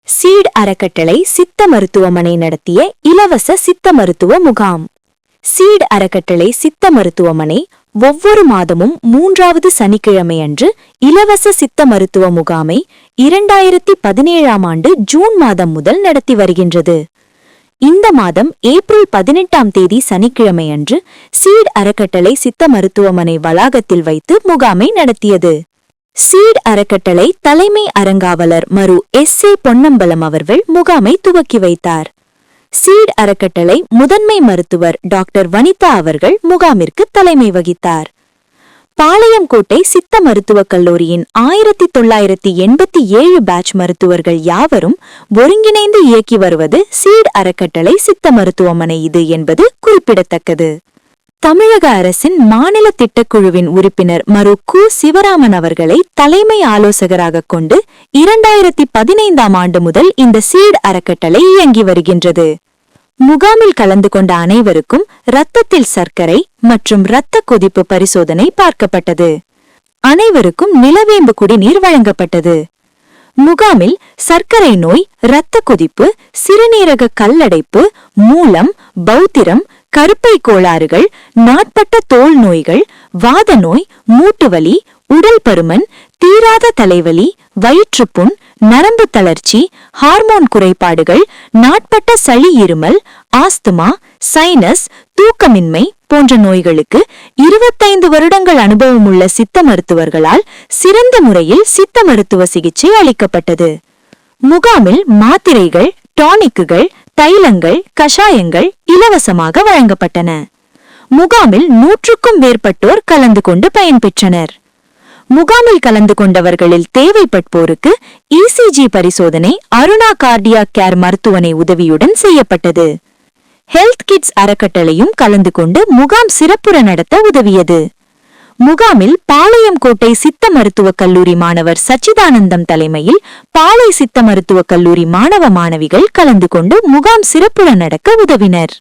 Seat அறக்கட்டளை சித்த மருத்துவமனை நடத்திய இலவச சித்த மருத்துவ முகாம். சீட் அறக்கட்டளை சித்த மருத்துவமனை ஒவ்வொரு மாதமும் 3வது சனிக்கிழமையன்று இலவச சித்த மருத்துவ முகாமை 2017ஆம் ஆண்டு ஜூன் மாதம் முதல் நடத்தி வருகின்றது. இந்த மாதம் ஏப்ரல் 18ஆம் தேதி சனிக்கிழமையன்று சீட் அறக்கட்டளை சித்த மருத்துவமனை வளாகத்தில் வைத்து முகாமை நடத்தியது. சீட் அறக்கட்டளை தலைமை அறங்காவலர் மரு எஸ்.ஏ. பொன்னம்பலம் அவர்கள் முகாமை துவக்கி வைத்தார். சீட் அறக்கட்டளை முதன்மை மருத்துவர் டாக்டர் வனிதா அவர்கள் முகாமிற்கு தலைமை வகித்தார். பாளையங்கோட்டை சித்த மருத்துவக் கல்லூரியின் 1987 பேட்ச் மருத்துவர்கள் யாவரும் ஒருங்கிணைந்து இயக்கி வருவது சீட் அறக்கட்டளை சித்த மருத்துவமனை இது என்பது குறிப்பிடத்தக்கது. தமிழக அரசின் மாநில திட்டக்குழுவின் உறுப்பினர் மரு கு. சிவராமன் அவர்களை தலைமை ஆலோசகராக கொண்டு 2015ஆம் ஆண்டு முதல் இந்த சீட் அறக்கட்டளை இயங்கி வருகின்றது. முகாமில் கலந்து கொண்ட அனைவருக்கும் இரத்தத்தில் சர்க்கரை மற்றும் இரத்த கொதிப்பு பரிசோதனை பார்க்கப்பட்டது. அனைவருக்கும் நிலவேம்பு குடிநீர் வழங்கப்பட்டது. முகாமில் சர்க்கரை நோய், இரத்த கொதிப்பு, சிறுநீரக கல்லடைப்பு, மூலம், பௌத்திரம், கருப்பை கோளாறுகள், நாட்பட்ட தோல் நோய்கள், வாத நோய், மூட்டுவலி, உடல் பருமன், தீராத தலைவலி, வயிற்றுப்புண், நரம்பு தளர்ச்சி, ஹார்மோன் குறைபாடுகள், நாட்பட்ட சளி இருமல், ஆஸ்துமா, சைனஸ், தூக்கமின்மை போன்ற நோய்களுக்கு 25 வருடங்கள் அனுபவமுள்ள சித்த மருத்துவர்களால் சிறந்த முறையில் சித்த மருத்துவ சிகிச்சை அளிக்கப்பட்டது. முகாமில் மாத்திரைகள், டானிக்குகள், தைலங்கள், கஷாயங்கள் இலவசமாக வழங்கப்பட்டன. முகாமில் 100க்கும் மேற்பட்டோர் கலந்து கொண்டு பயன்பெற்றனர். முகாமில் கலந்து கொண்டவர்களில் தேவைப்படுவோருக்கு இசிஜி பரிசோதனை அருணா கார்டியாக் கேர் மருத்துவமனை உதவியுடன் செய்யப்பட்டது. ஹெல்த் கிட்ஸ் அறக்கட்டளையும் கலந்து கொண்டு முகாம் சிறப்புற நடத்த உதவியது. முகாமில் பாளையங்கோட்டை சித்த மருத்துவக் கல்லூரி மாணவர் சச்சிதானந்தம் தலைமையில் பாளை சித்த மருத்துவக் கல்லூரி மாணவ மாணவிகள் கலந்து கொண்டு முகாம் சிறப்புற நடக்க உதவினர்.